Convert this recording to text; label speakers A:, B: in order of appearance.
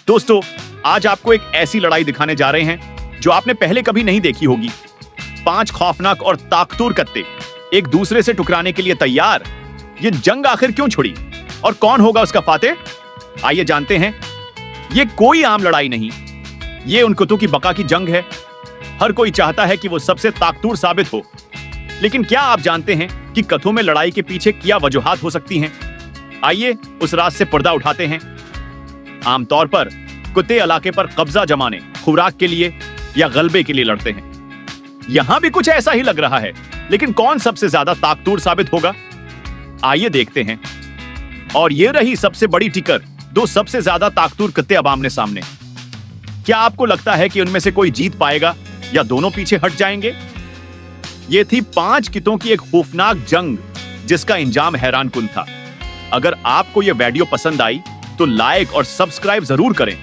A: दोस्तों, आज आपको एक ऐसी लड़ाई दिखाने जा रहे हैं जो आपने पहले कभी नहीं देखी होगी। 5 खौफनाक और ताकतवर कत्ते एक दूसरे से टकराने के लिए तैयार। ये जंग आखिर क्यों छिड़ी और कौन होगा उसका फातेह? आइए जानते हैं। ये कोई आम लड़ाई नहीं, ये उन कुत्तों की बका की जंग है। हर कोई चाहता है कि वो सबसे ताकतवर साबित हो, लेकिन क्या आप जानते हैं कि कथों में लड़ाई के पीछे क्या वजूहात हो सकती हैं? आइए उस राज से पर्दा उठाते हैं। आमतौर पर कुत्ते इलाके पर कब्जा जमाने, खुराक के लिए या गलबे के लिए लड़ते हैं। यहां भी कुछ ऐसा ही लग रहा है, लेकिन कौन सबसे ज्यादा ताकतवर साबित होगा? आइए देखते हैं। और ये रही सबसे बड़ी टिकर, 2 सबसे ज्यादा ताकतवर कुत्ते अब आमने सामने। क्या आपको लगता है कि उनमें से कोई जीत पाएगा या दोनों पीछे हट जाएंगे? ये थी 5 कितों की एक खौफनाक जंग, जिसका इंजाम हैरानकुन था। अगर आपको यह वीडियो पसंद आई तो लाइक और सब्सक्राइब जरूर करें।